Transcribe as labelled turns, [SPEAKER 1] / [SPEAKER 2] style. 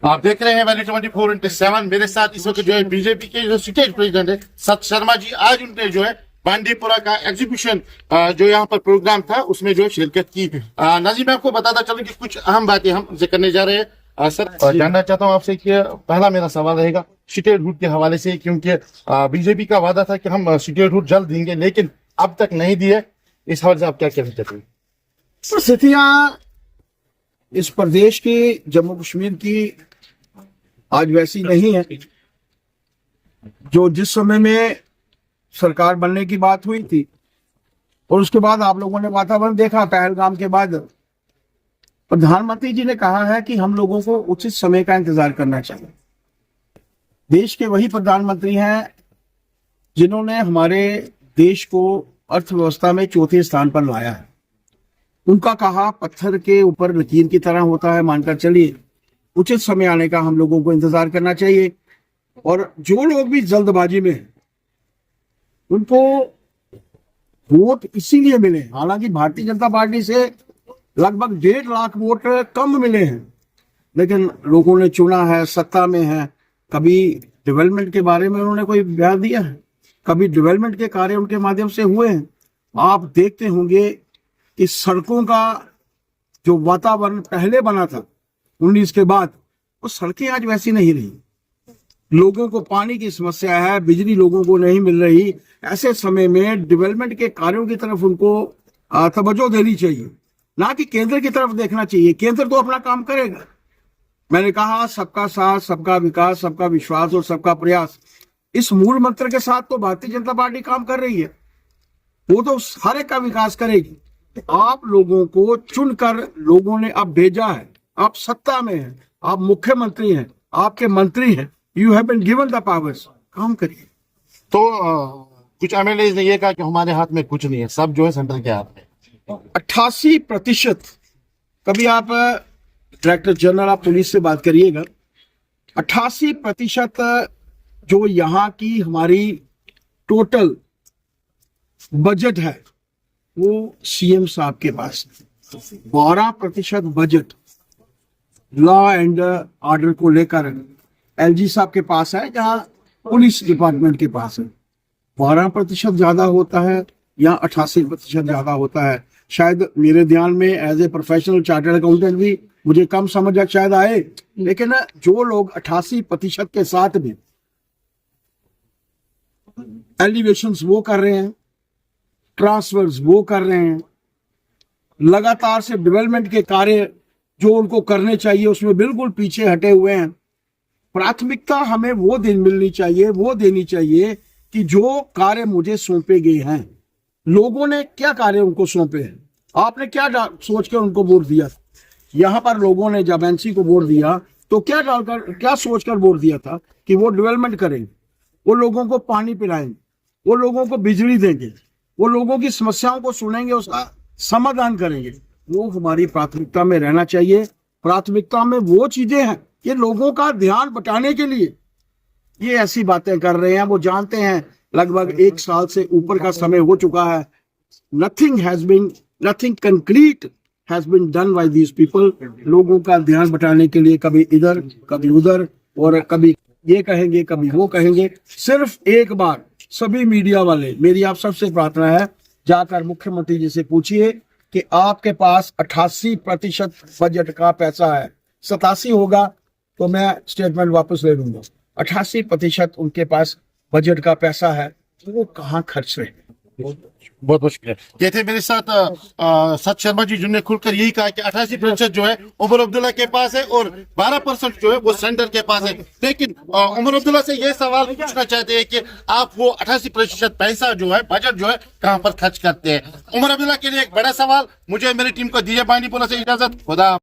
[SPEAKER 1] आप देख रहे हैं वैली 24/7। मेरे साथ इस वक्त जो है बीजेपी के जो स्टेट प्रेसिडेंट है सत शर्मा जी। आज उनने जो है बांडीपुरा का एग्जीबिशन जो यहाँ पर प्रोग्राम था उसमें जो है शिरकत की। नाज़रीन, मैं आपको बताता चलूं कि कुछ अहम बातें हम जिक्र करने जा रहे हैं। सर, जानना चाहता हूँ आपसे कि पहला मेरा सवाल रहेगा स्टेटहुड के हवाले से, क्योंकि बीजेपी का वादा था कि हम स्टेटहुड जल्द देंगे, लेकिन अब तक नहीं दिए। इस हवाले से आप क्या कहना चाहते हैं?
[SPEAKER 2] परिस्थितियां इस प्रदेश की, जम्मू कश्मीर की आज वैसी नहीं है जो जिस समय में सरकार बनने की बात हुई थी। और उसके बाद आप लोगों ने वातावरण देखा। पहलगाम के बाद प्रधानमंत्री जी ने कहा है कि हम लोगों को उचित समय का इंतजार करना चाहिए। देश के वही प्रधानमंत्री हैं जिन्होंने हमारे देश को अर्थव्यवस्था में चौथे स्थान पर लाया है। उनका कहा पत्थर के ऊपर लकीर की तरह होता है, मानकर चलिए उचित समय आने का हम लोगों को इंतजार करना चाहिए। और जो लोग भी जल्दबाजी में हैं, उनको वोट इसीलिए मिले, हालांकि भारतीय जनता पार्टी से लगभग 1.5 लाख वोट कम मिले हैं, लेकिन लोगों ने चुना है, सत्ता में है। कभी डेवलपमेंट के बारे में उन्होंने कोई बयान दिया है? कभी डेवलपमेंट के कार्य उनके माध्यम से हुए हैं? आप देखते होंगे कि सड़कों का जो वातावरण पहले बना था 19 के बाद, वो सड़कें आज वैसी नहीं रही। लोगों को पानी की समस्या है, बिजली लोगों को नहीं मिल रही। ऐसे समय में डेवलपमेंट के कार्यों की तरफ उनको तवज्जो देनी चाहिए, ना कि केंद्र की तरफ देखना चाहिए। केंद्र तो अपना काम करेगा। मैंने कहा सबका साथ, सबका विकास, सबका विश्वास और सबका प्रयास, इस मूल मंत्र के साथ तो भारतीय जनता पार्टी काम कर रही है। वो तो हर एक का विकास करेगी। आप लोगों को चुनकर लोगों ने अब भेजा है, आप सत्ता में हैं, आप मुख्यमंत्री हैं, आपके मंत्री हैं, you have been given the powers, काम करिए।
[SPEAKER 1] तो कुछ एमएलए ने यह कहा कि हमारे हाथ में कुछ नहीं है, सब जो है सेंटर के हाथ में।
[SPEAKER 2] 88%, कभी आप डायरेक्टर जनरल ऑफ पुलिस से बात करिएगा, 88% जो यहाँ की हमारी टोटल बजट है वो सीएम साहब के पास है। 12% बजट लॉ एंड ऑर्डर को लेकर एलजी साहब के पास है, जहाँ पुलिस डिपार्टमेंट के पास है। 12% ज्यादा होता है या 88% ज्यादा होता है? शायद मेरे ध्यान में as a professional chartered accountant भी मुझे कम समझ शायद आए, लेकिन जो लोग 88% के साथ भी एलिवेशंस वो कर रहे हैं, ट्रांसफर्स वो कर रहे हैं, लगातार से डेवलपमेंट के कार्य जो उनको करने चाहिए उसमें बिल्कुल पीछे हटे हुए हैं। प्राथमिकता हमें वो दिन मिलनी चाहिए, वो देनी चाहिए कि जो कार्य मुझे सौंपे गए हैं, लोगों ने क्या कार्य उनको सौंपे हैं, आपने क्या सोच कर उनको वोट दिया था? यहाँ पर लोगों ने जब एनसी को वोट दिया तो क्या सोचकर वोट दिया था कि वो डेवलपमेंट करेंगे, वो लोगों को पानी पिलाएंगे, वो लोगों को बिजली देंगे, वो लोगों की समस्याओं को सुनेंगे, उसका समाधान करेंगे। वो हमारी प्राथमिकता में रहना चाहिए। प्राथमिकता में वो चीजें हैं ये लोगों का ध्यान बटाने के लिए ये ऐसी बातें कर रहे हैं। वो जानते हैं लगभग 1 साल से ऊपर का समय हो चुका है। Nothing concrete has been done by these people. लोगों का ध्यान बटाने के लिए कभी इधर कभी उधर, और कभी ये कहेंगे कभी वो कहेंगे। सिर्फ एक बार सभी मीडिया वाले, मेरी आप सबसे प्रार्थना है, जाकर मुख्यमंत्री जी से पूछिए कि आपके पास 88% बजट का पैसा है। 87 होगा तो मैं स्टेटमेंट वापस ले लूंगा। 88% उनके पास बजट का पैसा है, तो वो कहाँ खर्च रहे?
[SPEAKER 1] बहुत मुश्किल है। ये थे मेरे साथ सत शर्मा जी, जिन्होंने खुलकर यही कहा कि 88% जो है उमर अब्दुल्ला के पास है और 12% जो है वो सेंटर के पास है। लेकिन उमर अब्दुल्ला से ये सवाल पूछना चाहते हैं कि आप वो 88% पैसा जो है, बजट जो है, कहाँ पर खर्च करते हैं? उमर अब्दुल्ला के लिए एक बड़ा सवाल। मुझे मेरी टीम को दीजिए बांडीपुरा से इजाजत। खुदा।